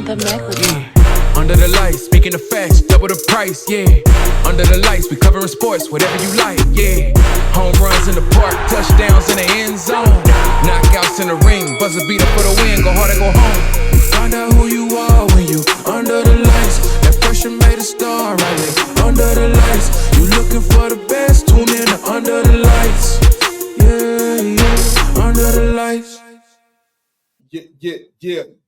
Under the lights, speaking of facts, double the price, yeah. Under the lights, we covering sports, whatever you like, yeah. Home runs in the park, touchdowns in the end zone. Knockouts in the ring, buzzer beater for the win, go hard or go home. Find out who you are when you under the lights. That pressure made a star, right there. Under the lights, you looking for the best, tune in to Under the Lights. Yeah, yeah, under the lights.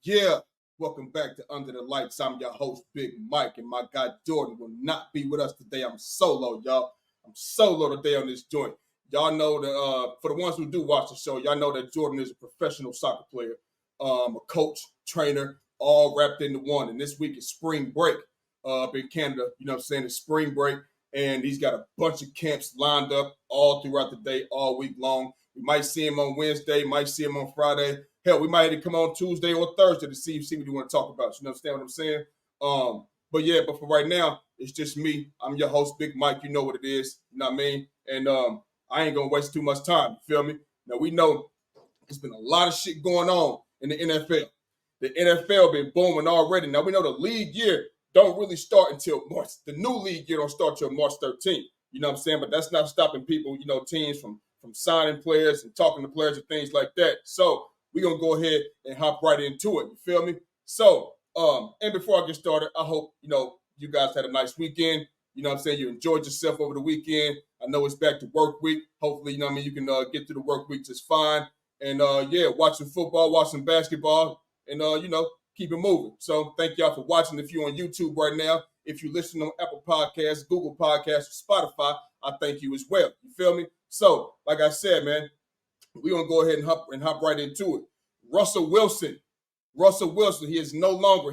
Yeah. Welcome back to Under the Lights. I'm your host, Big Mike, and my guy Jordan will not be with us today. I'm solo, y'all. I'm solo today on this joint. Y'all know that for the ones who do watch the show, y'all know that Jordan is a professional soccer player, a coach, trainer, all wrapped into one. And this week is spring break up in Canada. You know what I'm saying? It's spring break, and he's got a bunch of camps lined up all throughout the day, all week long. We might see him on Wednesday, might see him on Friday. Hell, we might even come on Tuesday or Thursday to see what you want to talk about. You understand what I'm saying? But for right now, it's just me. I'm your host, Big Mike. You know what it is. You know what I mean? And I ain't going to waste too much time. You feel me? Now, we know there's been a lot of shit going on in the NFL. The NFL been booming already. Now, we know the league year don't really start until March. The new league year don't start till March 13th. You know what I'm saying? But that's not stopping people, teams from signing players and talking to players and things like that. So, we're going to go ahead and hop right into it. You feel me? So, and before I get started, I hope, you guys had a nice weekend. You know what I'm saying? You enjoyed yourself over the weekend. I know it's back to work week. Hopefully, you can get through the work week just fine. And, watch some football, watch some basketball, and, keep it moving. So, thank y'all for watching. If you're on YouTube right now, if you listen on Apple Podcasts, Google Podcasts, or Spotify, I thank you as well. You feel me? So, like I said, man, we're going to go ahead and hop right into it. Russell Wilson, he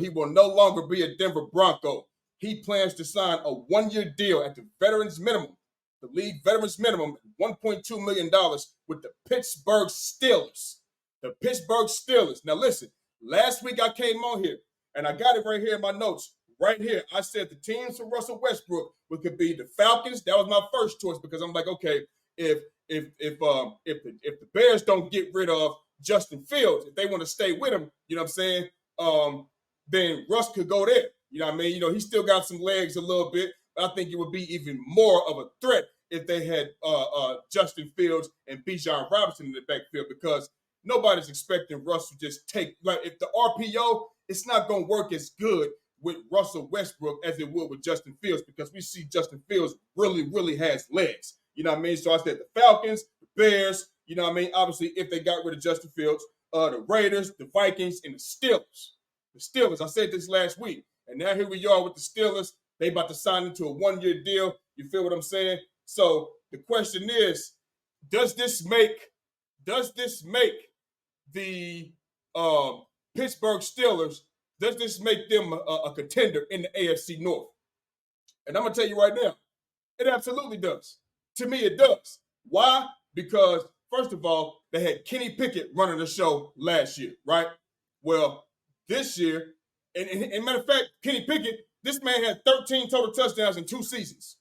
will no longer be a Denver Bronco. He plans to sign a one-year deal at the veterans minimum, the league veterans minimum, $1.2 million with the Pittsburgh Steelers. The Pittsburgh Steelers. Now listen, last week I came on here, and I got it right here in my notes. Right here, I said the teams for Russell Westbrook could be the Falcons. That was my first choice because I'm like, okay, if the Bears don't get rid of Justin Fields, if they want to stay with him, you know what I'm saying, then Russ could go there. You know what I mean? He still got some legs a little bit, but I think it would be even more of a threat if they had Justin Fields and Bijan Robinson in the backfield because nobody's expecting Russ to just take, like, if the RPO, it's not going to work as good with Russell Westbrook as it would with Justin Fields because we see Justin Fields really, really has legs. You know what I mean? So I said the Falcons, the Bears, you know what I mean? Obviously, if they got rid of Justin Fields, the Raiders, the Vikings, and the Steelers. The Steelers, I said this last week. And now here we are with the Steelers. They about to sign into a one-year deal. You feel what I'm saying? So the question is, does this make the Pittsburgh Steelers, does this make them a contender in the AFC North? And I'm going to tell you right now, it absolutely does. To me, it does. Why? Because, first of all, they had Kenny Pickett running the show last year, right? Well, this year, and matter of fact, Kenny Pickett, this man had 13 total touchdowns in 2 seasons.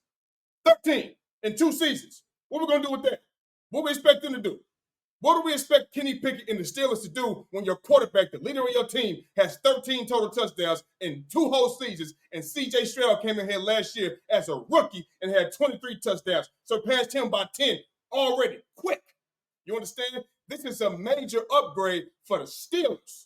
13 in 2 seasons. What are we going to do with that? What do we expect them to do? What do we expect Kenny Pickett and the Steelers to do when your quarterback, the leader of your team, has 13 total touchdowns in 2 whole seasons, and C.J. Stroud came in here last year as a rookie and had 23 touchdowns, surpassed him by 10 already, quick. You understand? This is a major upgrade for the Steelers.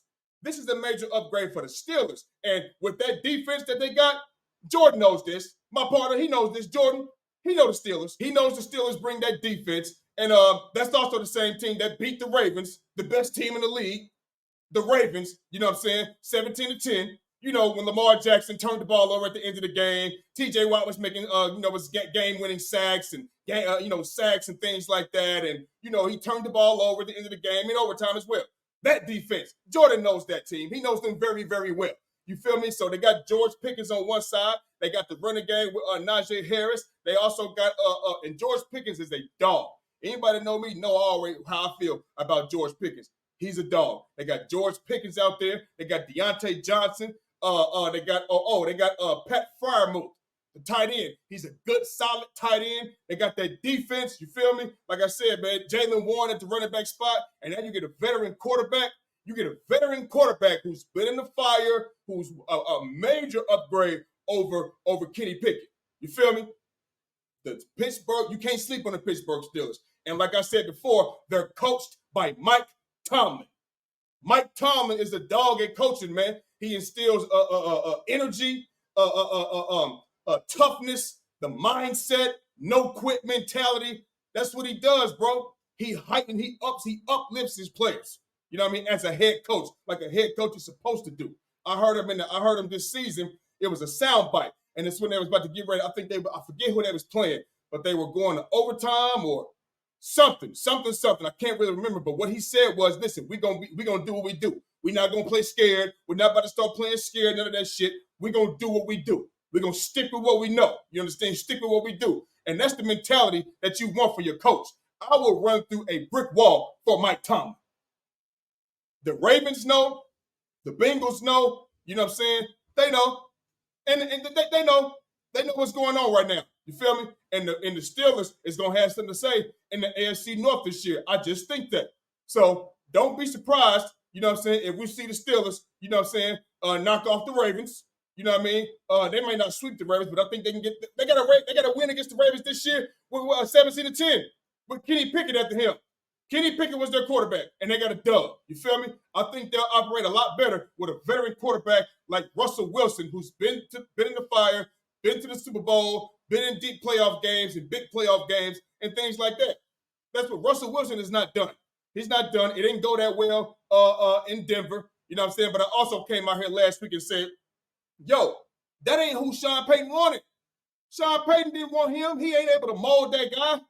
And with that defense that they got, Jordan knows this. My partner, he knows this. Jordan, he knows the Steelers. He knows the Steelers bring that defense. And that's also the same team that beat the Ravens, the best team in the league. The Ravens, you know what I'm saying, 17-10. You know, when Lamar Jackson turned the ball over at the end of the game, T.J. Watt was making, game-winning sacks and, sacks and things like that. And, he turned the ball over at the end of the game in overtime as well. That defense, Jordan knows that team. He knows them very, very well. You feel me? So they got George Pickens on one side. They got the running game with Najee Harris. They also got, and George Pickens is a dog. Anybody know me know already how I feel about George Pickens. He's a dog. They got George Pickens out there. They got Deontay Johnson. They got Pat Freiermuth, the tight end. He's a good, solid tight end. They got that defense. You feel me? Like I said, man, Jalen Warren at the running back spot, and then you get a veteran quarterback. You get a veteran quarterback who's been in the fire, who's a major upgrade over Kenny Pickett. You feel me? The Pittsburgh, you can't sleep on the Pittsburgh Steelers. And like I said before, they're coached by Mike Tomlin. Mike Tomlin is the dog at coaching, man. He instills energy, toughness, the mindset, no quit mentality. That's what he does, bro. He uplifts his players. You know what I mean? As a head coach, like a head coach is supposed to do. I heard him this season. It was a soundbite, and it's when they was about to get ready. I forget who they was playing, but they were going to overtime or something. I can't really remember, but what he said was, "Listen, we gonna do what we do. We're not gonna play scared. We're not about to start playing scared. None of that shit. We're gonna do what we do. We're gonna stick with what we know. You understand? Stick with what we do, and that's the mentality that you want for your coach. I will run through a brick wall for Mike Tomlin. The Ravens know, the Bengals know. You know what I'm saying? They know, and they know. They know what's going on right now. You feel me? And the Steelers is going to have something to say in the AFC North this year. I just think that. So don't be surprised, you know what I'm saying, if we see the Steelers, you know what I'm saying, knock off the Ravens. You know what I mean? They may not sweep the Ravens, but I think they can they got a win against the Ravens this year with 17-10 with Kenny Pickett after him. Kenny Pickett was their quarterback, and they got a dub. You feel me? I think they'll operate a lot better with a veteran quarterback like Russell Wilson, who's been in the fire, been to the Super Bowl, been in deep playoff games and big playoff games and things like that. That's what Russell Wilson is not done. He's not done. It didn't go that well in Denver. You know what I'm saying? But I also came out here last week and said, yo, that ain't who Sean Payton wanted. Sean Payton didn't want him. He ain't able to mold that guy.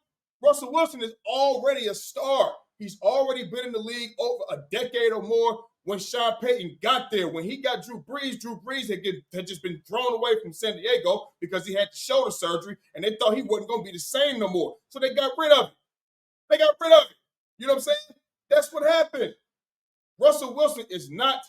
Russell Wilson is already a star. He's already been in the league over a decade or more. When Sean Payton got there, when he got Drew Brees had just been thrown away from San Diego because he had shoulder surgery, and they thought he wasn't going to be the same no more. So they got rid of it. You know what I'm saying? That's what happened. Russell Wilson is not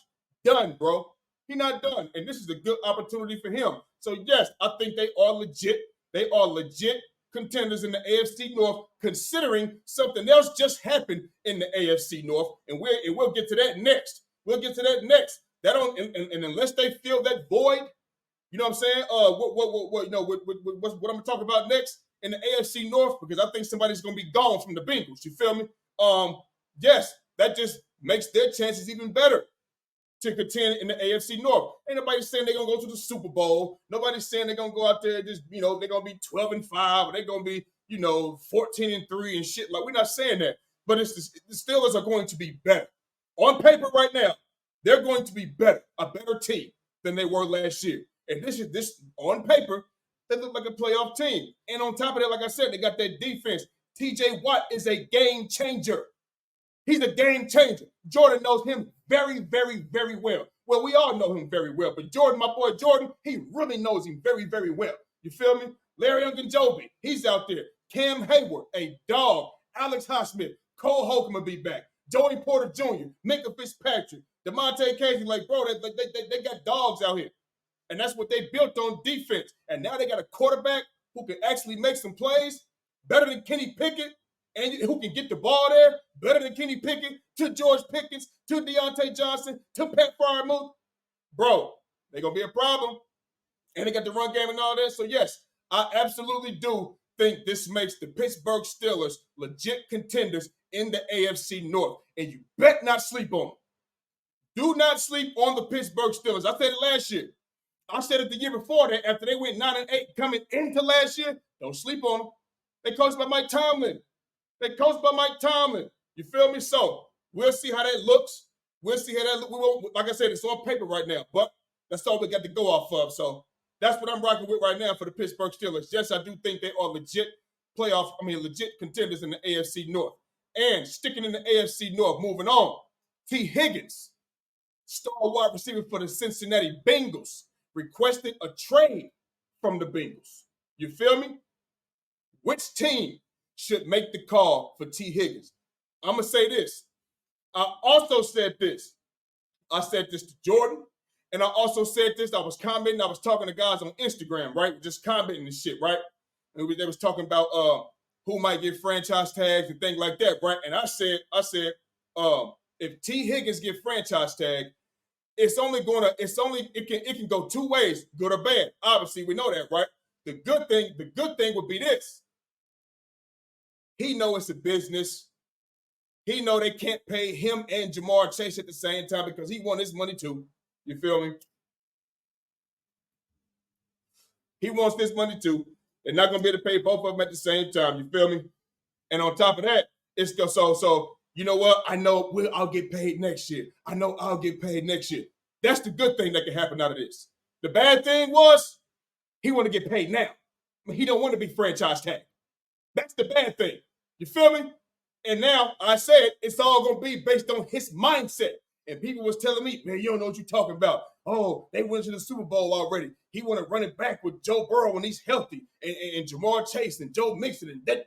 done, bro. He's not done. And this is a good opportunity for him. So, yes, I think they are legit. They are legit contenders in the AFC North, considering something else just happened in the AFC North, and we'll get to that next. That don't, and unless they fill that void, you know what I'm saying? What I'm gonna talk about next in the AFC North, because I think somebody's gonna be gone from the Bengals. You feel me? Yes, that just makes their chances even better to contend in the AFC North. Ain't nobody saying they're going to go to the Super Bowl. Nobody's saying they're going to go out there just, they're going to be 12-5, or they're going to be, 14-3 and shit. Like, we're not saying that. But the Steelers are going to be better. On paper right now, they're going to be better, a better team than they were last year. And this on paper, they look like a playoff team. And on top of that, like I said, they got that defense. TJ Watt is a game changer. He's a game changer. Jordan knows him very, very, very well. Well, we all know him very well, but Jordan, my boy Jordan, he really knows him very, very well. You feel me? Larry Ogunjobi, he's out there. Cam Hayward, a dog. Alex Highsmith, Cole Holcomb will be back. Joey Porter Jr., Minka Fitzpatrick, DeMonte Casey, like, bro, they got dogs out here. And that's what they built on defense. And now they got a quarterback who can actually make some plays better than Kenny Pickett, and who can get the ball there better than Kenny Pickett, to George Pickens, to Deontay Johnson, to Pat Freiermuth. Bro, they're going to be a problem. And they got the run game and all that. So, yes, I absolutely do think this makes the Pittsburgh Steelers legit contenders in the AFC North. And you bet not sleep on them. Do not sleep on the Pittsburgh Steelers. I said it last year. I said it the year before that, after they went 9-8 coming into last year. Don't sleep on them. They coached by Mike Tomlin. You feel me? So we'll see how that looks. We'll see how that looks. We won't, like I said, it's on paper right now, but that's all we got to go off of. So that's what I'm rocking with right now for the Pittsburgh Steelers. Yes, I do think they are legit contenders in the AFC North. And sticking in the AFC North, moving on. T. Higgins, star wide receiver for the Cincinnati Bengals, requested a trade from the Bengals. You feel me? Which team should make the call for T. Higgins? I'm going to say this. I also said this. I said this to Jordan, and I also said this. I was commenting. I was talking to guys on Instagram, right? Just commenting and shit, right? And they was talking about who might get franchise tags and things like that, right? And I said, if T. Higgins get franchise tag, it can go two ways, good or bad. Obviously, we know that, right? The good thing would be this. He know it's a business. He know they can't pay him and Jamar Chase at the same time because he won his money too. You feel me? He wants this money too. They're not gonna be able to pay both of them at the same time. You feel me? And on top of that, it's so you know what? I know I'll get paid next year. I know I'll get paid next year. That's the good thing that can happen out of this. The bad thing was he want to get paid now. He don't want to be franchise tag. That's the bad thing. You feel me? And now I said it's all gonna be based on his mindset. And people was telling me, man, you don't know what you're talking about. Oh, they went to the Super Bowl already. He want to run it back with Joe Burrow when he's healthy, and Jamar Chase and Joe Mixon and that.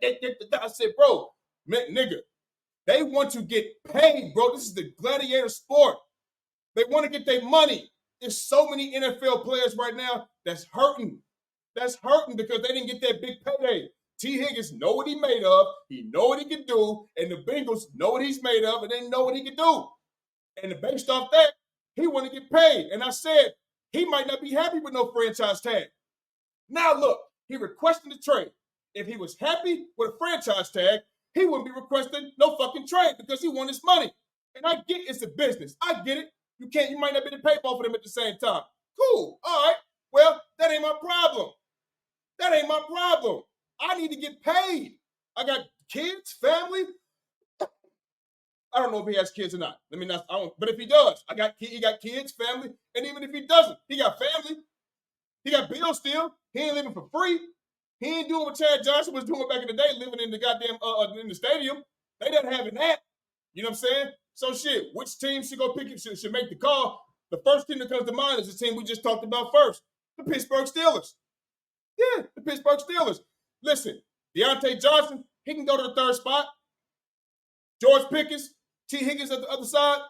I said, bro, nigga, they want to get paid, bro. This is the gladiator sport. They want to get their money. There's so many NFL players right now that's hurting. That's hurting because they didn't get that big payday. T. Higgins know what he made of. He know what he can do. And the Bengals know what he's made of, and they know what he can do. And based off that, he want to get paid. And I said, he might not be happy with no franchise tag. Now look, he requested a trade. If he was happy with a franchise tag, he wouldn't be requesting no fucking trade because he won his money. And I get it's a business. I get it. You might not be able to pay both of them at the same time. Cool. All right. Well, that ain't my problem. That ain't my problem. I need to get paid. I got kids, family. I don't know if he has kids or not. But if he does, he got kids, family, and even if he doesn't, he got family. He got bills still. He ain't living for free. He ain't doing what Chad Johnson was doing back in the day, living in the goddamn in the stadium. They didn't have that. You know what I'm saying? So shit, which team should go pick it? Should make the call? The first team that comes to mind is the team we just talked about first, the Pittsburgh Steelers. Yeah, the Pittsburgh Steelers. Listen, Deontay Johnson, he can go to the third spot. George Pickens, T. Higgins at the other side.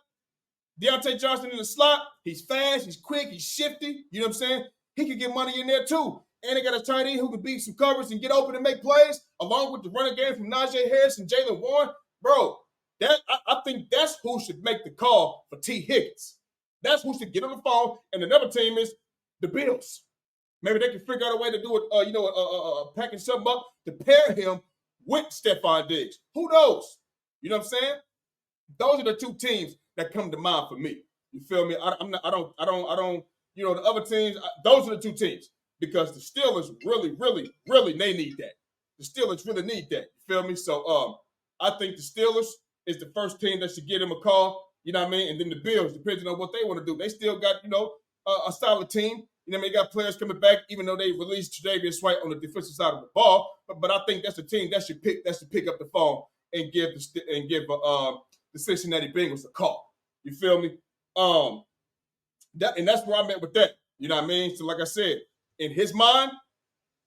Deontay Johnson in the slot. He's fast, he's quick, he's shifty. You know what I'm saying? He can get money in there too. And they got a tight end who can beat some covers and get open and make plays, along with the running game from Najee Harris and Jalen Warren. Bro, I think that's who should make the call for T. Higgins. That's who should get on the phone. And another team is the Bills. Maybe they can figure out a way to do it, package something up to pair him with Stephon Diggs. Who knows? You know what I'm saying? Those are the two teams that come to mind for me. You feel me? I don't. You know, the other teams. Those are the two teams because the Steelers really, they need that. The Steelers really need that. You feel me? So, I think the Steelers is the first team that should get him a call. You know what I mean? And then the Bills, depending on what they want to do, they still got a solid team. You know, they got players coming back, even though they released Tre'Davious White on the defensive side of the ball. But I think that's the team that should pick up the phone and give the Cincinnati Bengals a call. You feel me? That's where I'm at with that. You know what I mean? So like I said, in his mind,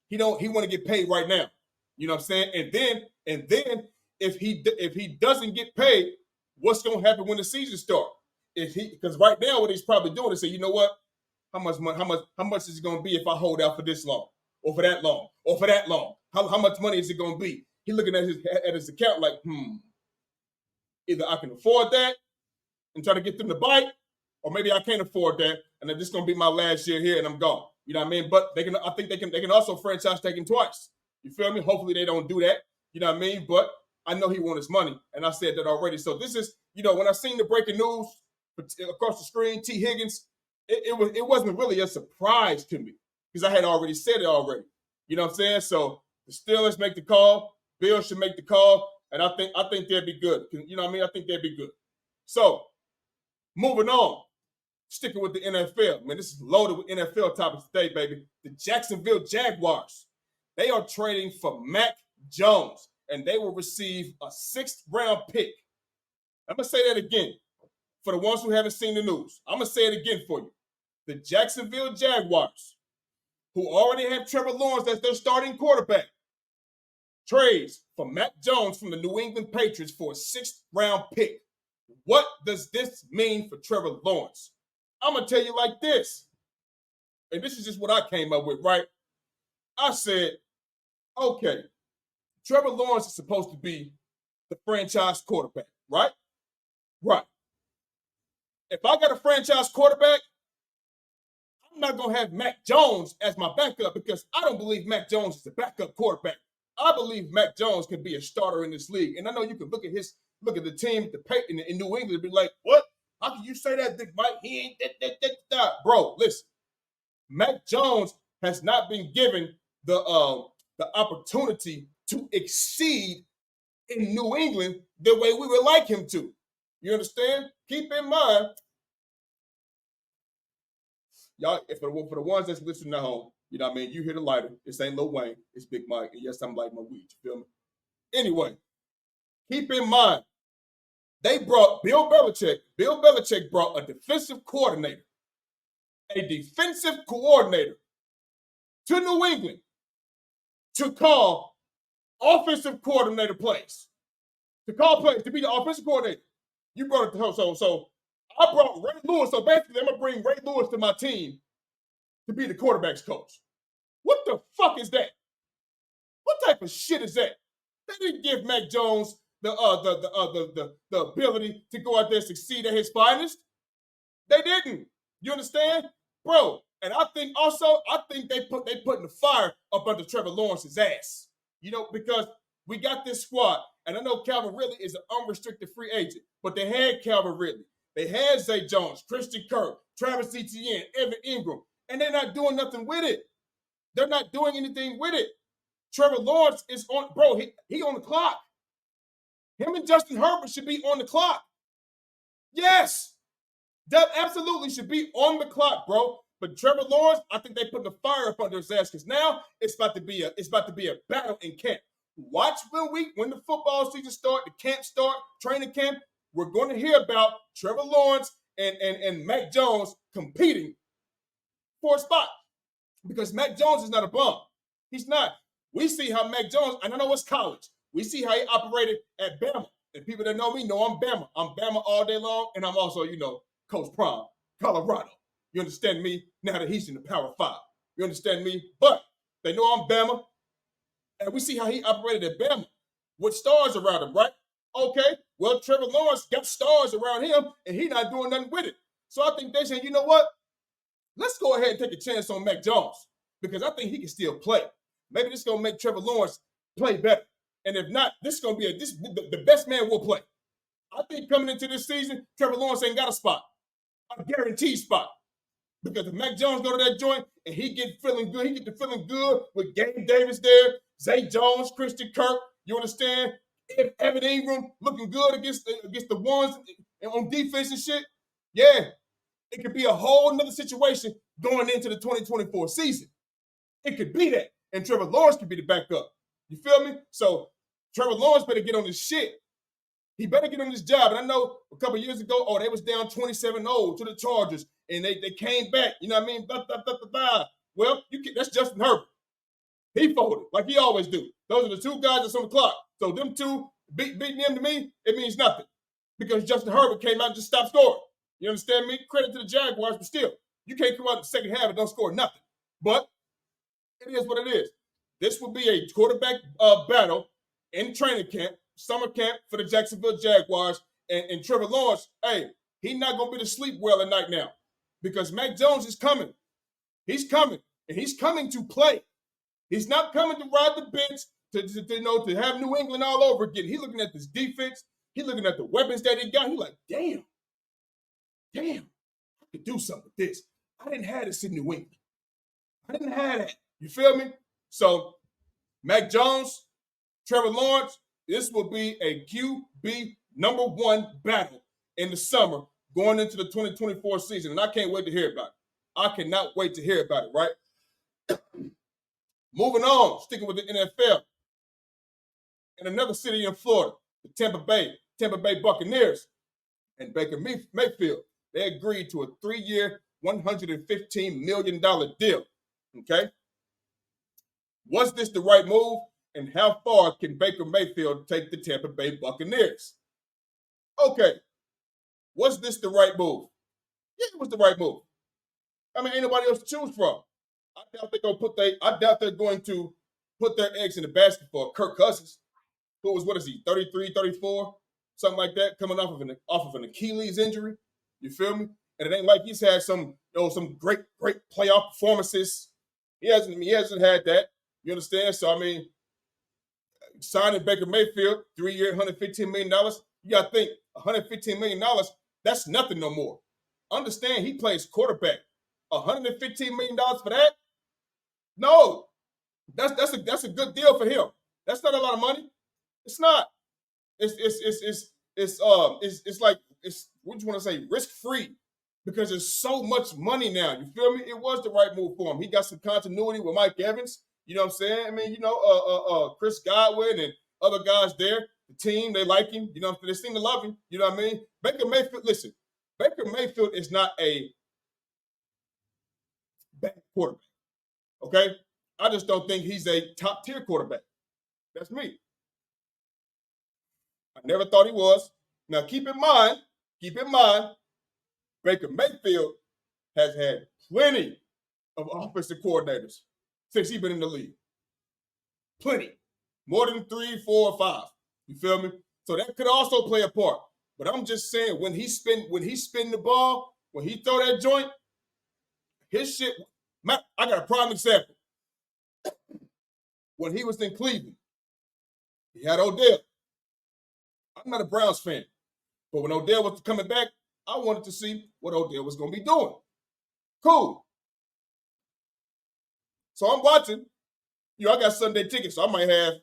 he want to get paid right now. You know what I'm saying? And then if he doesn't get paid, what's going to happen when the season starts? Because right now what he's probably doing is say, you know what? How much is it going to be if I hold out for this long, or for that long, or for that long? How much money is it going to be? He's looking at his account like, either I can afford that and try to get them to bite, or maybe I can't afford that, and this is going to be my last year here, and I'm gone. You know what I mean? But I think they can also franchise tag him twice. You feel me? Hopefully they don't do that. You know what I mean? But I know he wants his money, and I said that already. So this is, when I seen the breaking news across the screen, T. Higgins, it wasn't really a surprise to me because I had already said it already. You know what I'm saying? So the Steelers make the call, Bills should make the call, and I think they'd be good. You know what I mean? I think they'd be good. So moving on, sticking with the NFL. Man, this is loaded with NFL topics today, baby. The Jacksonville Jaguars, they are trading for Mac Jones, and they will receive a 6th-round pick. I'm going to say that again for the ones who haven't seen the news. I'm going to say it again for you. The Jacksonville Jaguars, who already have Trevor Lawrence as their starting quarterback, trades for Mac Jones from the New England Patriots for a 6th-round pick. What does this mean for Trevor Lawrence? I'm going to tell you like this, and this is just what I came up with, right? I said, okay, Trevor Lawrence is supposed to be the franchise quarterback, right? Right. If I got a franchise quarterback, I'm not going to have Mac Jones as my backup because I don't believe Mac Jones is a backup quarterback. I believe Mac Jones can be a starter in this league. And I know you can look at the team in New England and be like, what? How can you say that, Big Mike? He ain't that. Bro, listen. Mac Jones has not been given the opportunity to exceed in New England the way we would like him to. You understand? Keep in mind, y'all, for the ones that's listening at home, you know what I mean? You hear the lighter. This ain't Lil Wayne. It's Big Mike. And yes, I'm lighting my weed. You feel me? Anyway, keep in mind, they brought Bill Belichick. Bill Belichick brought a defensive coordinator to New England to call offensive coordinator plays. To call plays, to be the offensive coordinator. You brought it to so I brought Ray Lewis. So basically, I'm gonna bring Ray Lewis to my team to be the quarterback's coach. What the fuck is that? What type of shit is that? They didn't give Mac Jones the ability to go out there and succeed at his finest. They didn't. You understand, bro? And I think they putting the fire up under Trevor Lawrence's ass. You know, because we got this squad, and I know Calvin Ridley is an unrestricted free agent, but they had Calvin Ridley, they had Zay Jones, Christian Kirk, Travis Etienne, Evan Ingram, and they're not doing nothing with it. They're not doing anything with it. Trevor Lawrence is on, bro. He on the clock. Him and Justin Herbert should be on the clock. Yes, that absolutely should be on the clock, bro. But Trevor Lawrence, I think they put the fire up under his ass because now it's about to be a battle in camp. Watch when the football season start, the camp start, training camp. We're going to hear about Trevor Lawrence and Mac Jones competing for a spot because Mac Jones is not a bum. He's not. We see how Mac Jones, and I know it's college. We see how he operated at Bama. And people that know me know I'm Bama. I'm Bama all day long, and I'm also, Coach Prime, Colorado. You understand me? Now that he's in the Power 5. You understand me? But they know I'm Bama. And we see how he operated at Bama with stars around him, right? Okay, well, Trevor Lawrence got stars around him, and he's not doing nothing with it. So I think they're saying, you know what? Let's go ahead and take a chance on Mac Jones because I think he can still play. Maybe this is going to make Trevor Lawrence play better. And if not, this is going to be the best man will play. I think coming into this season, Trevor Lawrence ain't got a spot, a guaranteed spot. Because if Mac Jones go to that joint and he get feeling good with Gabe Davis there, Zay Jones, Christian Kirk, you understand? If Evan Ingram looking good against the ones on defense and shit, yeah, it could be a whole nother situation going into the 2024 season. It could be that. And Trevor Lawrence could be the backup. You feel me? So Trevor Lawrence better get on this shit. He better get on this job. And I know a couple years ago, they was down 27-0 to the Chargers, and they came back. You know what I mean? Well, that's Justin Herbert. He folded like he always do. Those are the two guys that's on the clock. So them two beating them to me, it means nothing because Justin Herbert came out and just stopped scoring. You understand me? Credit to the Jaguars, but still, you can't come out in the second half and don't score nothing. But it is what it is. This will be a quarterback battle in training camp, summer camp for the Jacksonville Jaguars. And Trevor Lawrence, hey, he's not going to be to sleep well at night now because Mac Jones is coming. He's coming, and he's coming to play. He's not coming to ride the bench to have New England all over again. He's looking at this defense. He's looking at the weapons that he got. He's like, damn, I could do something with this. I didn't have this in New England. I didn't have that. You feel me? So, Mac Jones, Trevor Lawrence, this will be a QB #1 battle in the summer going into the 2024 season. And I can't wait to hear about it. I cannot wait to hear about it, right? Moving on, sticking with the NFL. In another city in Florida, the Tampa Bay Buccaneers and Baker Mayfield, they agreed to a 3-year, $115 million deal. Okay? Was this the right move? And how far can Baker Mayfield take the Tampa Bay Buccaneers? Okay. Was this the right move? Yeah, it was the right move. I mean, ain't nobody else to choose from. I doubt they're going to put their eggs in the basket for Kirk Cousins, who was, 33, 34, something like that, coming off of an Achilles injury. You feel me? And it ain't like he's had some great playoff performances. He hasn't had that. You understand? So I mean, signing Baker Mayfield, 3-year, $115 million. You gotta think, $115 million, that's nothing no more. Understand he plays quarterback. $115 million for that? No. That's a good deal for him. That's not a lot of money. It's not. It's like what you want to say, risk-free, because there's so much money now. You feel me? It was the right move for him. He got some continuity with Mike Evans. You know what I'm saying? I mean, Chris Godwin and other guys there. The team, they like him. You know, they seem to love him. You know what I mean? Baker Mayfield, listen, Baker Mayfield is not a bad quarterback. Okay? I just don't think he's a top-tier quarterback. That's me. I never thought he was. Now, keep in mind, Baker Mayfield has had plenty of offensive coordinators since he's been in the league. Plenty. More than 3, 4, or 5. You feel me? So that could also play a part. But I'm just saying, when he spin the ball, when he throw that joint, his shit. I got a prime example. When he was in Cleveland, he had Odell. I'm not a Browns fan, but when Odell was coming back, I wanted to see what Odell was going to be doing. Cool. So I'm watching. I got Sunday tickets, so I might have,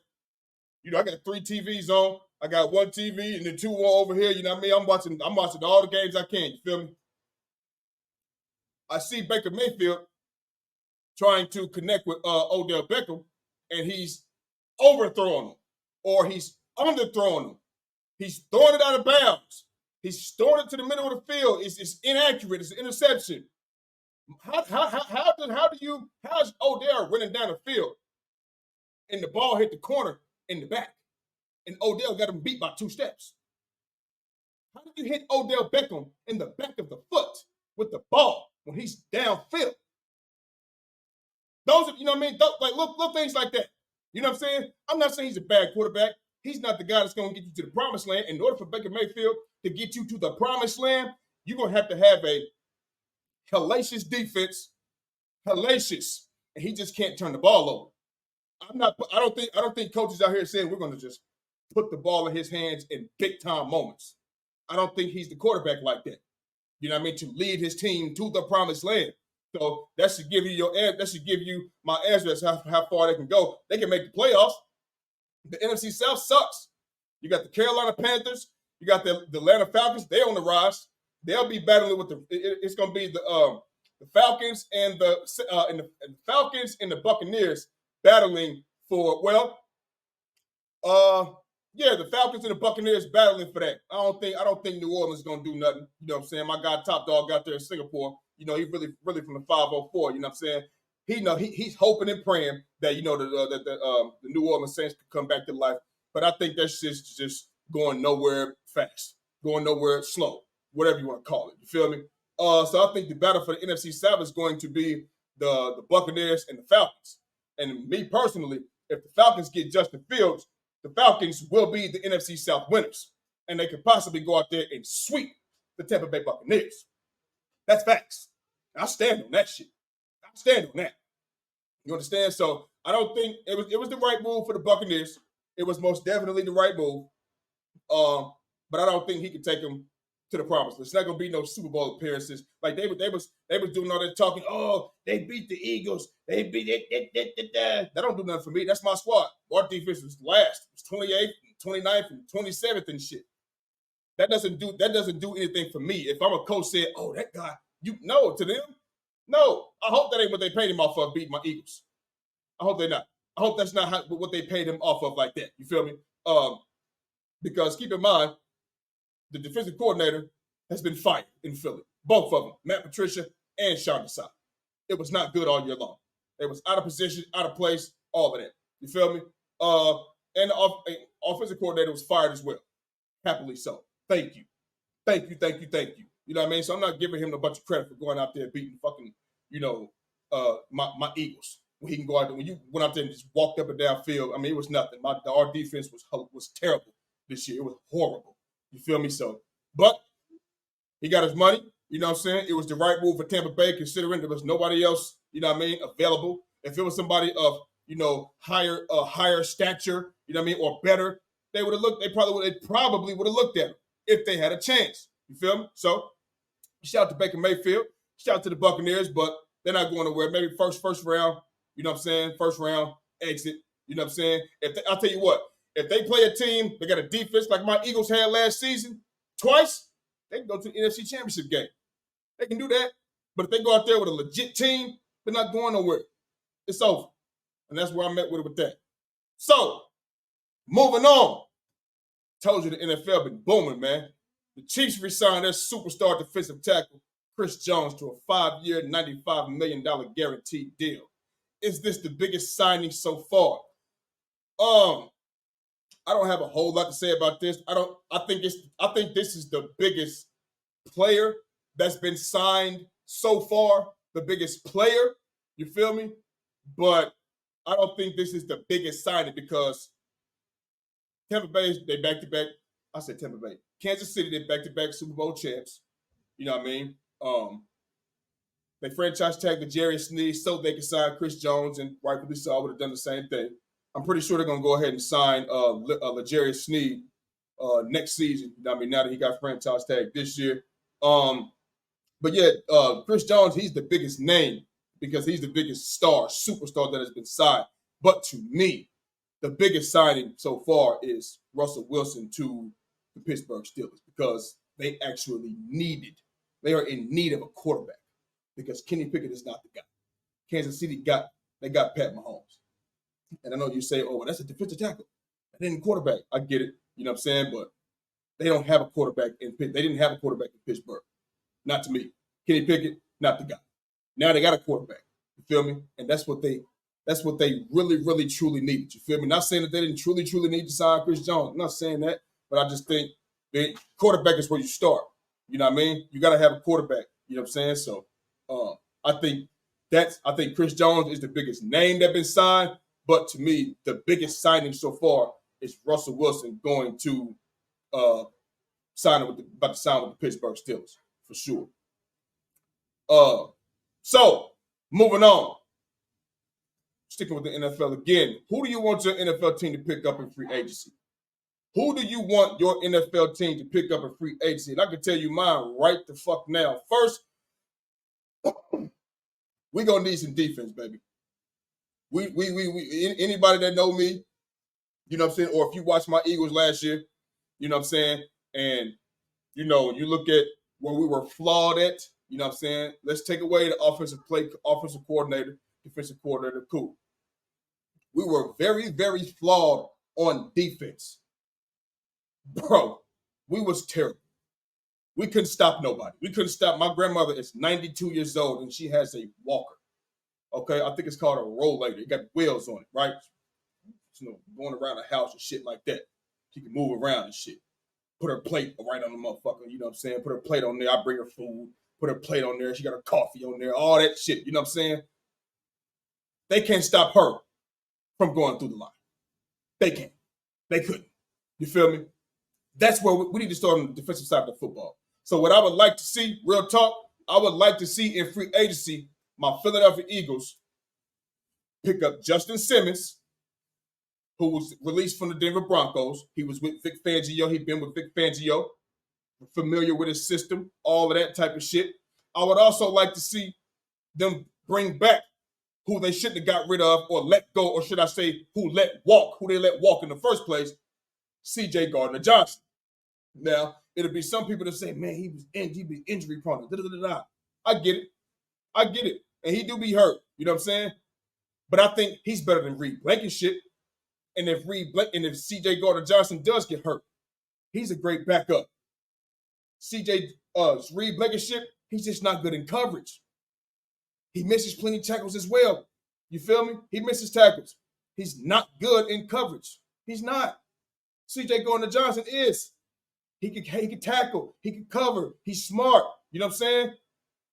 I got 3 TVs on. I got 1 TV and then 2 more over here. You know what I mean? I'm watching all the games I can. You feel me? I see Baker Mayfield trying to connect with Odell Beckham, and he's overthrowing him, or he's underthrowing him. He's throwing it out of bounds. He's throwing it to the middle of the field. It's inaccurate. It's an interception. How's Odell running down the field and the ball hit the corner in the back, and Odell got him beat by 2 steps? How did you hit Odell Beckham in the back of the foot with the ball when he's downfield? Those are, you know what I mean? Like little things like that. You know what I'm saying? I'm not saying he's a bad quarterback. He's not the guy that's going to get you to the promised land. In order for Baker Mayfield to get you to the promised land, you're going to have a hellacious defense. Hellacious. And he just can't turn the ball over. I don't think coaches out here saying we're going to just put the ball in his hands in big time moments. I don't think he's the quarterback like that. You know what I mean? To lead his team to the promised land. So that should give you my answer as how far they can go. They can make the playoffs. The NFC South sucks. You got the Carolina Panthers. You got the Atlanta Falcons. They're on the rise. They'll be battling with it's going to be the Falcons and the Falcons and the Buccaneers battling for the Falcons and the Buccaneers battling for that. I don't think New Orleans is going to do nothing. You know what I'm saying? My guy Top Dog out there in Singapore. He's really from the 504. You know what I'm saying? He's hoping and praying that the New Orleans Saints could come back to life. But I think that's just going nowhere fast, going nowhere slow, whatever you want to call it. You feel me? So I think the battle for the NFC South is going to be the Buccaneers and the Falcons. And me personally, if the Falcons get Justin Fields, the Falcons will be the NFC South winners, and they could possibly go out there and sweep the Tampa Bay Buccaneers. That's facts. I stand on that shit. I stand on that. You understand? So I don't think it was the right move for the Buccaneers. It was most definitely the right move. But I don't think he could take them to the promised land. It's not gonna be no Super Bowl appearances. Like they was doing all that talking. Oh, they beat the Eagles. They beat it. That don't do nothing for me. That's my squad. Our defense was last. It was 28th, 29th, and 27th and shit. That doesn't do anything for me. If I'm a coach saying, oh, that guy, to them. No, I hope that ain't what they paid him off of beating my Eagles. I hope they're not. I hope that's not what they paid him off of like that. You feel me? Because keep in mind, the defensive coordinator has been fired in Philly. Both of them, Matt Patricia and Sean Desai. It was not good all year long. It was out of position, out of place, all of that. You feel me? And the offensive coordinator was fired as well. Happily so. Thank you. You know what I mean? So I'm not giving him a bunch of credit for going out there beating fucking, my Eagles. When he can go out there, when you went out there and just walked up and down field, I mean, it was nothing. Our defense was terrible this year. It was horrible. You feel me? So, but He got his money. You know what I'm saying? It was the right move for Tampa Bay, considering there was nobody else, you know what I mean, available. If it was somebody of, higher stature, you know what I mean, or better, they probably would have looked at him if they had a chance. You feel me? So, shout out to Baker Mayfield. Shout out to the Buccaneers, but they're not going nowhere. Maybe first round, you know what I'm saying? First round, exit. You know what I'm saying? I'll tell you what, if they play a team, they got a defense like my Eagles had last season, twice, they can go to the NFC Championship game. They can do that. But if they go out there with a legit team, they're not going nowhere. It's over. And that's where I'm at with that. So, moving on. Told you the NFL been booming, man. The Chiefs re-signed their superstar defensive tackle, Chris Jones, to a 5-year, $95 million guaranteed deal. Is this the biggest signing so far? I don't have a whole lot to say about this. I think this is the biggest player that's been signed so far, the biggest player, you feel me? But I don't think this is the biggest signing because Tampa Bay, they back-to-back. I said Tampa Bay. Kansas City, they back-to-back Super Bowl champs. You know what I mean? They franchise tagged the Jerry Sneed so they could sign Chris Jones, and rightfully so, I would have done the same thing. I'm pretty sure they're going to go ahead and sign LeJarius Sneed next season. You know what I mean? Now that he got franchise tagged this year. But yeah, Chris Jones, he's the biggest name because he's the biggest superstar that has been signed. But to me, the biggest signing so far is Russell Wilson to the Pittsburgh Steelers because they are in need of a quarterback because Kenny Pickett is not the guy. Kansas City got Pat Mahomes. And I know you say, oh, well, that's a defensive tackle. That ain't a quarterback. I get it. You know what I'm saying? But they don't have a quarterback in Pittsburgh. They didn't have a quarterback in Pittsburgh. Not to me. Kenny Pickett, not the guy. Now they got a quarterback. You feel me? And that's what they really, really, truly needed. You feel me? Not saying that they didn't truly, truly need to sign Chris Jones. I'm not saying that. But I just think the quarterback is where you start. You know what I mean? You got to have a quarterback. You know what I'm saying? So I think Chris Jones is the biggest name that's been signed. But to me, the biggest signing so far is Russell Wilson going to sign with the Pittsburgh Steelers for sure. So moving on, sticking with the NFL again. Who do you want your NFL team to pick up in free agency? Who do you want your NFL team to pick up in free agency? And I can tell you mine right the fuck now. First, we gonna need some defense, baby. We anybody that know me, you know what I'm saying, or if you watched my Eagles last year, you know what I'm saying, and you know, you look at where we were flawed at, you know what I'm saying, let's take away the offensive coordinator, defensive coordinator, cool. We were very, very flawed on defense. Bro, we was terrible. We couldn't stop nobody. We couldn't stop. My grandmother is 92 years old, and she has a walker. Okay, I think it's called a rollator. It got wheels on it, right? You know, going around the house and shit like that. She can move around and shit. Put her plate right on the motherfucker, you know what I'm saying? Put her plate on there. I bring her food. Put her plate on there. She got her coffee on there. All that shit, you know what I'm saying? They can't stop her from going through the line. They can't. They couldn't. You feel me? That's where we need to start on the defensive side of the football. So what I would like to see, real talk, I would like to see in free agency my Philadelphia Eagles pick up Justin Simmons, who was released from the Denver Broncos. He was with Vic Fangio. He'd been with Vic Fangio, familiar with his system, all of that type of shit. I would also like to see them bring back who they shouldn't have got rid of or let go, or should I say who they let walk in the first place, C.J. Gardner-Johnson. Now, it'll be some people that say, man, he was injury prone. I get it. And he do be hurt. You know what I'm saying? But I think he's better than Reed Blankenship. And if C.J. Gardner-Johnson does get hurt, he's a great backup. Reed Blankenship, he's just not good in coverage. He misses plenty of tackles as well. You feel me? He misses tackles. He's not good in coverage. He's not. C.J. Gardner-Johnson is. He can tackle. He can cover. He's smart. You know what I'm saying?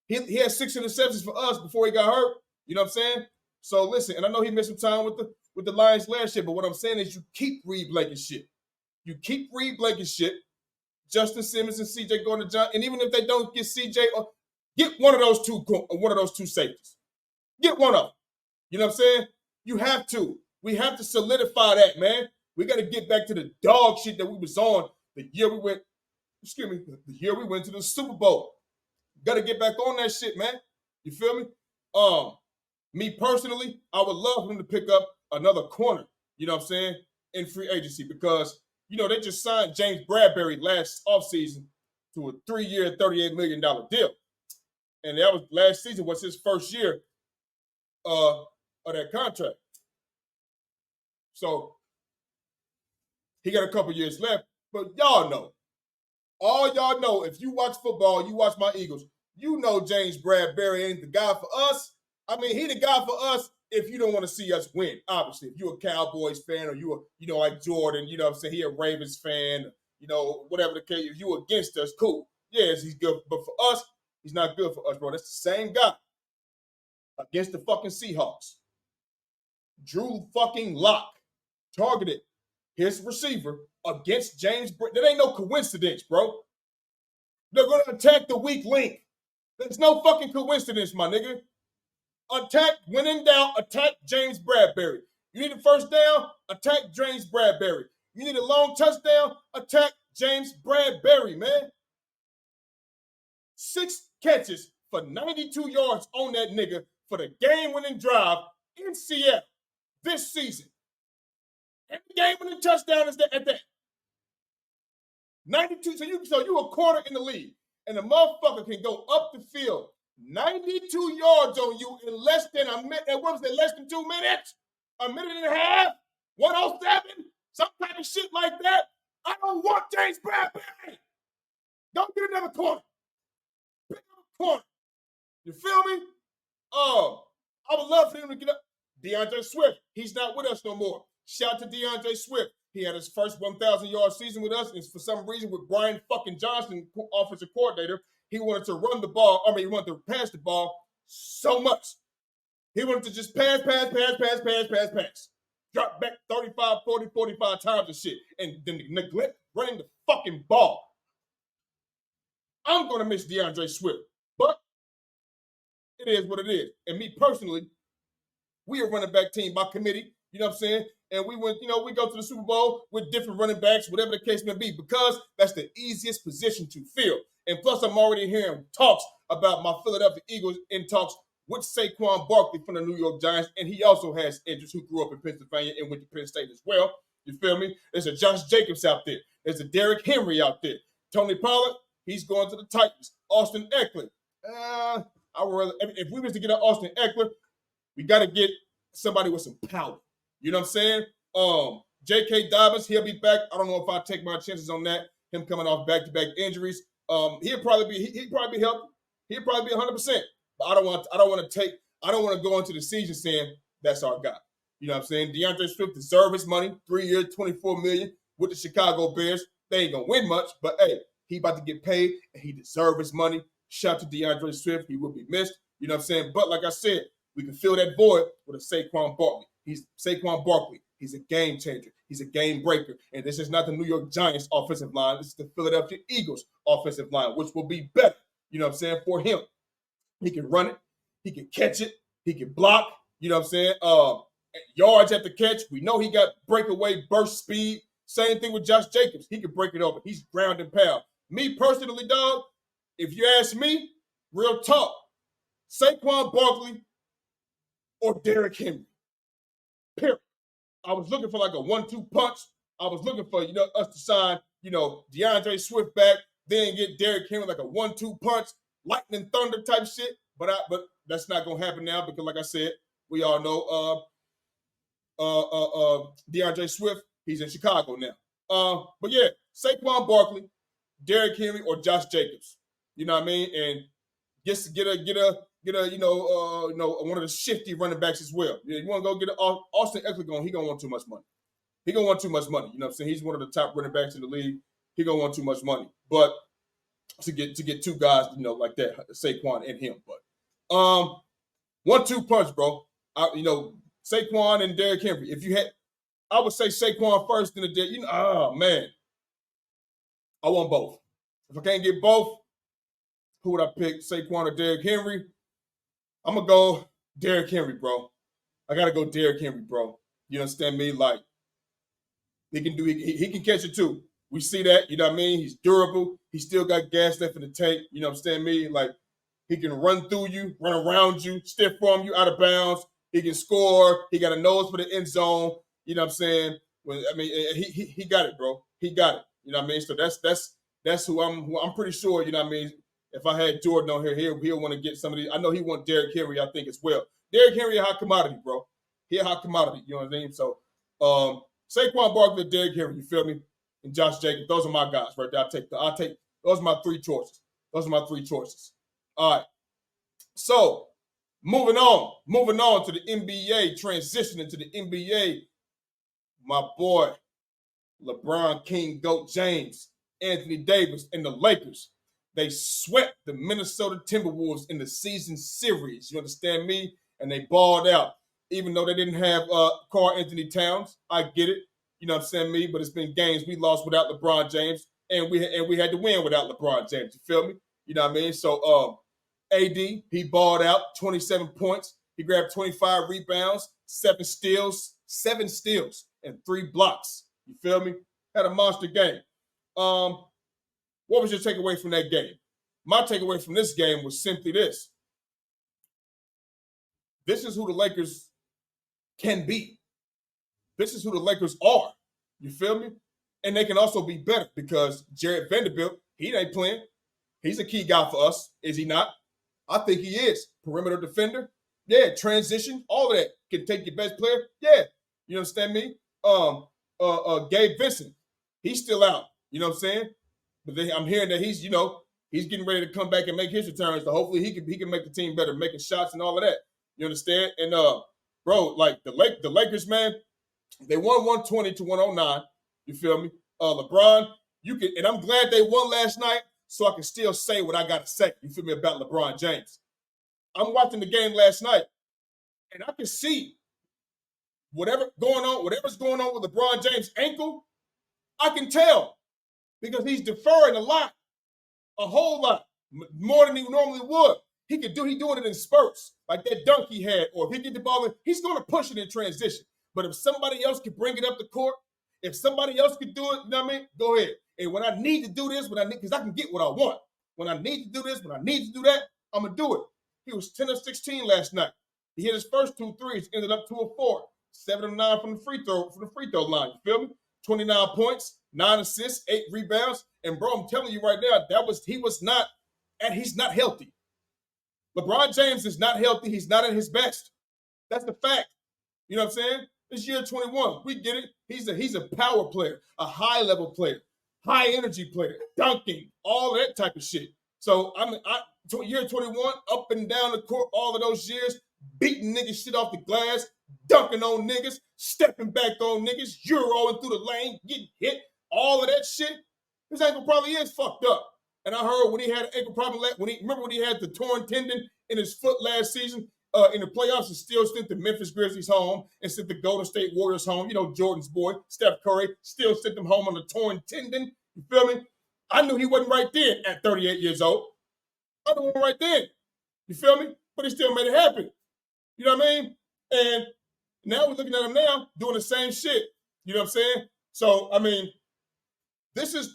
He had 6 interceptions for us before he got hurt. You know what I'm saying? So listen, and I know he missed some time with the Lions last year, but what I'm saying is you keep Reed Blankenship. You keep Reed Blankenship. Justin Simmons and CJ Gardner-Johnson, and even if they don't get CJ, get one of those two safeties. Get one of them. You know what I'm saying? You have to. We have to solidify that, man. We got to get back to the dog shit that we was on the year we went. The year we went to the Super Bowl. Got to get back on that shit, man. You feel me? Me personally, I would love him to pick up another corner. You know what I'm saying? In free agency, because they just signed James Bradbury last offseason to a 3-year, $38 million deal, and that was last season was his first year of that contract. So he got a couple years left, but all y'all know, if you watch football, you watch my Eagles, you know James Bradbury ain't the guy for us. I mean, he the guy for us if you don't want to see us win, obviously. If you're a Cowboys fan or you like Jordan, you know what I'm saying, he a Ravens fan, whatever the case, if you against us, cool. Yes, he's good, but for us, he's not good for us, bro. That's the same guy against the fucking Seahawks. Drew fucking Lock targeted his receiver against James Bradbury. That ain't no coincidence, bro. They're going to attack the weak link. There's no fucking coincidence, my nigga. When in doubt, attack James Bradbury. You need a first down, attack James Bradbury. You need a long touchdown, attack James Bradbury, man. 6 catches for 92 yards on that nigga for the game-winning drive in Seattle this season. And the game-winning touchdown is at that. 92, so you a corner in the league, and the motherfucker can go up the field 92 yards on you in less than a minute. And what was it, less than 2 minutes? A minute and a half? 107? Some kind of shit like that? I don't want James Bradbury. Don't get another corner. Pick up a corner. You feel me? I would love for him to get up. DeAndre Swift, he's not with us no more. Shout out to DeAndre Swift. He had his first 1,000-yard season with us, and for some reason with Brian fucking Johnson, offensive coordinator, he wanted to run the ball. He wanted to pass the ball so much. He wanted to just pass. Drop back 35, 40, 45 times and shit, and then neglect running the fucking ball. I'm going to miss DeAndre Swift, but it is what it is. And me personally, we are running back team by committee, you know what I'm saying? And we went, we go to the Super Bowl with different running backs, whatever the case may be, because that's the easiest position to fill. And plus, I'm already hearing talks about my Philadelphia Eagles in talks with Saquon Barkley from the New York Giants, and he also has interest, who grew up in Pennsylvania and went to Penn State as well. You feel me? There's a Josh Jacobs out there. There's a Derrick Henry out there. Tony Pollard, he's going to the Titans. Austin Eckler. If we was to get an Austin Eckler, we got to get somebody with some power. You know what I'm saying? J.K. Dobbins, he'll be back. I don't know if I take my chances on that. Him coming off back-to-back injuries. He'll probably be healthy. He'll probably be 100%. But I don't want to go into the season saying that's our guy. You know what I'm saying? DeAndre Swift deserves his money. 3 years, $24 million with the Chicago Bears. They ain't gonna win much, but hey, he about to get paid and he deserves his money. Shout out to DeAndre Swift. He will be missed. You know what I'm saying? But like I said, we can fill that void with a Saquon Barkley. Saquon Barkley. He's a game changer. He's a game breaker. And this is not the New York Giants offensive line. This is the Philadelphia Eagles offensive line, which will be better, you know what I'm saying, for him. He can run it. He can catch it. He can block, you know what I'm saying, yards at the catch. We know he got breakaway burst speed. Same thing with Josh Jacobs. He can break it open. He's ground and pound. Me personally, dog, if you ask me, real talk, Saquon Barkley or Derrick Henry. Period. I was looking for like a 1-2 punch. I was looking for, us to sign, DeAndre Swift back, then get Derrick Henry like a 1-2 punch, lightning thunder type shit. But that's not gonna happen now because, like I said, we all know DeAndre Swift, he's in Chicago now. But yeah, Saquon Barkley, Derrick Henry, or Josh Jacobs. You know what I mean? And just get a one of the shifty running backs as well. You want to go get Austin Eckler he gonna want too much money. He gonna want too much money. You know what I'm saying? He's one of the top running backs in the league. He gonna want too much money. But to get two guys, like that, Saquon and him. But 1-2 punch, bro. Saquon and Derrick Henry. If you had, I would say Saquon first, then the Derrick. Oh man, I want both. If I can't get both, who would I pick? Saquon or Derrick Henry? I'm gonna go Derrick Henry, bro. I gotta go Derrick Henry, bro. You understand me? Like he can catch it too. We see that, you know what I mean? He's durable. He still got gas left in the tank. You know what I'm saying? Me, like he can run through you, run around you, stiff arm you out of bounds. He can score. He got a nose for the end zone. You know what I'm saying? Well, I mean, he got it, bro. He got it. You know what I mean? So that's who I'm pretty sure. You know what I mean? If I had Jordan on here, he'll want to get some of these. I know he want Derrick Henry. I think as well. Derrick Henry a hot commodity, bro. He a hot commodity. You know what I mean? So, Saquon Barkley, Derrick Henry. You feel me? And Josh Jacobs. Those are my guys right there. I'll take. Those are my three choices. All right. So, moving on to the NBA, transitioning to the NBA. My boy, LeBron King, GOAT James, Anthony Davis, and the Lakers. They swept the Minnesota Timberwolves in the season series. You understand me? And they balled out. Even though they didn't have Karl Anthony Towns, I get it. You know what I'm saying, me? But it's been games we lost without LeBron James, and we had to win without LeBron James. You feel me? You know what I mean? So, AD, he balled out, 27 points. He grabbed 25 rebounds, 7 steals, and 3 blocks. You feel me? Had a monster game. What was your takeaway from that game? My takeaway from this game was simply this. This is who the Lakers can be. This is who the Lakers are. You feel me? And they can also be better because Jared Vanderbilt, he ain't playing. He's a key guy for us, is he not? I think he is. Perimeter defender. Yeah, transition, all of that. Can take your best player. Yeah. You understand me? Gabe Vincent, he's still out. You know what I'm saying? But I'm hearing that he's getting ready to come back and make his return. So hopefully he can make the team better, making shots and all of that. You understand? And bro, like the Lakers, man, they won 120 to 109. You feel me? LeBron, and I'm glad they won last night, so I can still say what I gotta say. You feel me about LeBron James? I'm watching the game last night, and I can see whatever's going on with LeBron James' ankle. I can tell because he's deferring a whole lot, more than he normally would. He doing it in spurts, like that dunk he had, or if he get the ball in, he's going to push it in transition. But if somebody else could bring it up the court, if somebody else could do it, you know what I mean? Go ahead. And when I need to do this, because I can get what I want. When I need to do this, when I need to do that, I'm going to do it. He was 10 of 16 last night. He hit his first 2 threes, ended up 2 of 4, 7 of 9 from the free throw line. You feel me? 29 points, 9 assists, 8 rebounds. And bro, I'm telling you right now, he's not healthy. LeBron James is not healthy. He's not at his best. That's the fact. You know what I'm saying? This year 21, we get it. He's a power player, a high level player, high energy player, dunking, all that type of shit. So year 21, up and down the court, all of those years, beating niggas shit off the glass, dunking on niggas, stepping back on niggas, euroing through the lane, getting hit, all of that shit. His ankle probably is fucked up. And I heard when he had an ankle problem, remember when he had the torn tendon in his foot last season, in the playoffs, he still sent the Memphis Grizzlies home and sent the Golden State Warriors home. You know, Jordan's boy, Steph Curry, still sent them home on the torn tendon. You feel me? I knew he wasn't right then at 38 years old. I knew him right then. You feel me? But he still made it happen. You know what I mean? And now we're looking at him now doing the same shit. You know what I'm saying? So, I mean, this is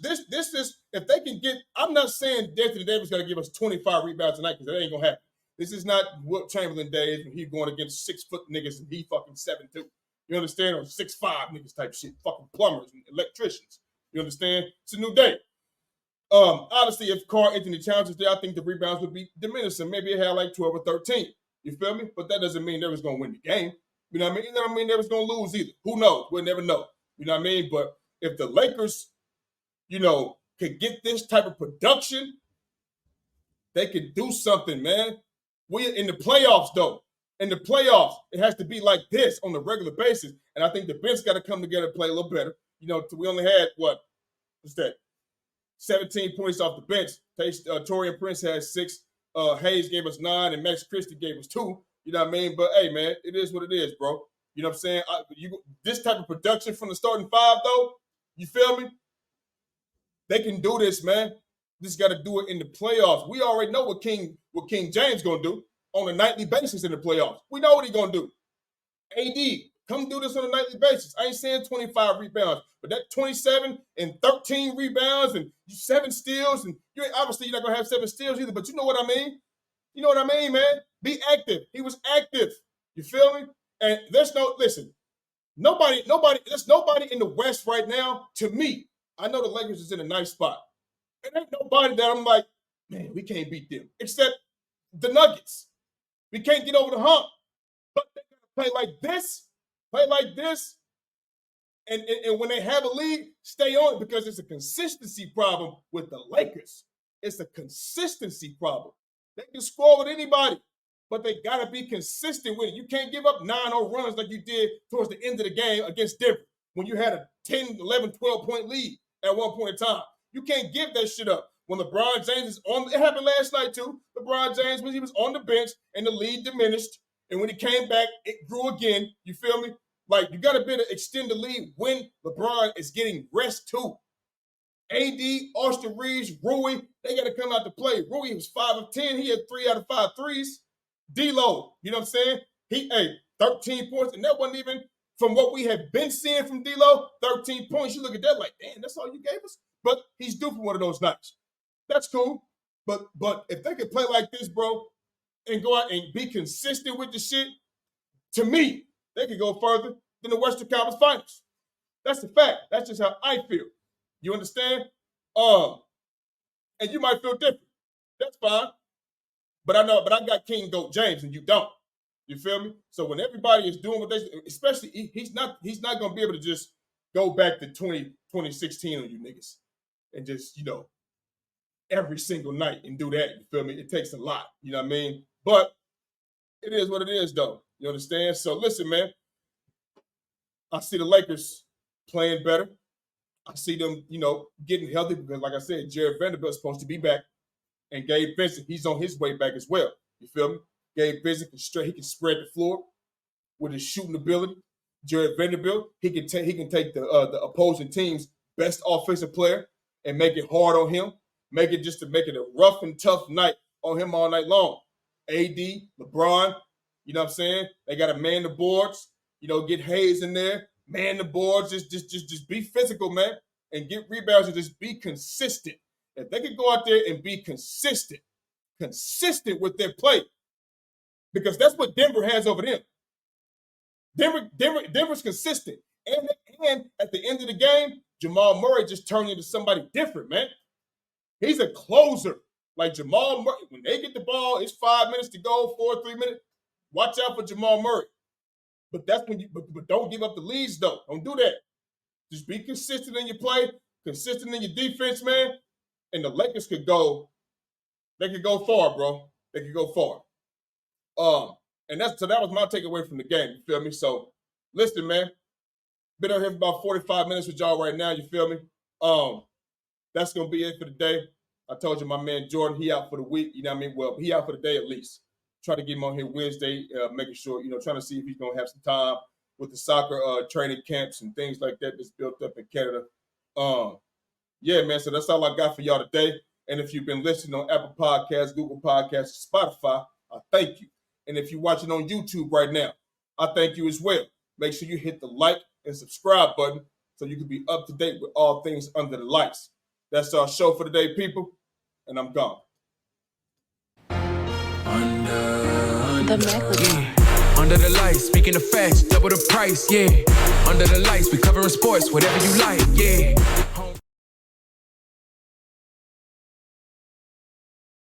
if they can get, I'm not saying Anthony Davis got to give us 25 rebounds tonight because that ain't going to happen. This is not Wilt Chamberlain days when he's going against 6 foot niggas and he fucking 7'2". You understand? Or 6'5" niggas type shit. Fucking plumbers and electricians. You understand? It's a new day. Obviously, if Karl Anthony Towns is there, I think the rebounds would be diminishing. Maybe it had like 12 or 13. You feel me? But that doesn't mean they was going to win the game. You know what I mean? You know what I mean? They was going to lose either. Who knows? We'll never know. You know what I mean? But if the Lakers, could get this type of production, they could do something, man. We in the playoffs, though. In the playoffs, it has to be like this on a regular basis. And I think the bench got to come together and play a little better. We only had, what's that? 17 points off the bench. Torian Prince had 6. Hayes gave us 9, and Max Christie gave us 2. You know what I mean? But, hey, man, it is what it is, bro. You know what I'm saying? This type of production from the starting 5, though, you feel me? They can do this, man. Just got to do it in the playoffs. We already know what King James gonna do on a nightly basis in the playoffs. We know what he's gonna do. AD, come do this on a nightly basis. I ain't saying 25 rebounds, but that 27 and 13 rebounds and 7 steals, and obviously you're not gonna have 7 steals either, but you know what I mean? You know what I mean, man? Be active. He was active. You feel me? And there's there's nobody in the West right now, to me. I know the Lakers is in a nice spot. And ain't nobody that I'm like, man, we can't beat them. Except the Nuggets. We can't get over the hump. But they gotta play like this, and when they have a lead, stay on it, because it's a consistency problem with the Lakers. It's a consistency problem. They can score with anybody, but they got to be consistent with it. You can't give up 9-0 runs like you did towards the end of the game against Denver when you had a 10, 11, 12-point lead at one point in time. You can't give that shit up. When LeBron James is on, it happened last night too. LeBron James, when he was on the bench and the lead diminished, and when he came back, it grew again. You feel me? Like, you got to be able to extend the lead when LeBron is getting rest too. AD, Austin Reeves, Rui, they got to come out to play. Rui was 5 of 10. He had 3 out of 5 threes. D-Lo, you know what I'm saying? He had 13 points, and that wasn't even from what we have been seeing from D-Lo. 13 points. You look at that like, damn, that's all you gave us? But he's due for one of those nights. That's cool. But if they could play like this, bro, and go out and be consistent with the shit, to me, they could go further than the Western Conference Finals. That's the fact. That's just how I feel. You understand? And you might feel different. That's fine. But I got King Goat James and you don't. You feel me? So when everybody is doing what they, especially he's not gonna be able to just go back to 2016 on you niggas and just, every single night and do that. You feel me? It takes a lot. You know what I mean? But it is what it is, though. You understand? So listen, man. I see the Lakers playing better. I see them, getting healthy because, like I said, Jared Vanderbilt's supposed to be back. And Gabe Vincent, he's on his way back as well. You feel me? Gabe Vincent he can spread the floor with his shooting ability. Jared Vanderbilt, he can take the opposing team's best offensive player and make it hard on him. Make it a rough and tough night on him all night long. AD, LeBron, you know what I'm saying? They got to man the boards. Get Hayes in there, man the boards. Just be physical, man, and get rebounds and just be consistent. If they could go out there and be consistent with their play, because that's what Denver has over them. Denver's consistent, and at the end of the game, Jamal Murray just turned into somebody different, man. He's a closer. Like Jamal Murray, when they get the ball, it's 5 minutes to go, 3 minutes. Watch out for Jamal Murray. But that's when but don't give up the leads, though. Don't do that. Just be consistent in your play, consistent in your defense, man. And the Lakers could go far, bro. They could go far. And that was my takeaway from the game. You feel me? So listen, man. Been on here for about 45 minutes with y'all right now. You feel me? That's gonna be it for the day. I told you my man Jordan, he out for the week. You know what I mean? Well, he out for the day at least. Try to get him on here Wednesday, making sure, trying to see if he's gonna have some time with the soccer training camps and things like that that's built up in Canada. Yeah, man. So that's all I got for y'all today. And if you've been listening on Apple Podcasts, Google Podcasts, Spotify, I thank you. And if you're watching on YouTube right now, I thank you as well. Make sure you hit the like and subscribe button so you can be up to date with all things under the lights. That's our show for today, people. And I'm gone. Under the lights, speaking of facts, double the price, yeah. Under the lights, we covering sports, whatever you like, yeah.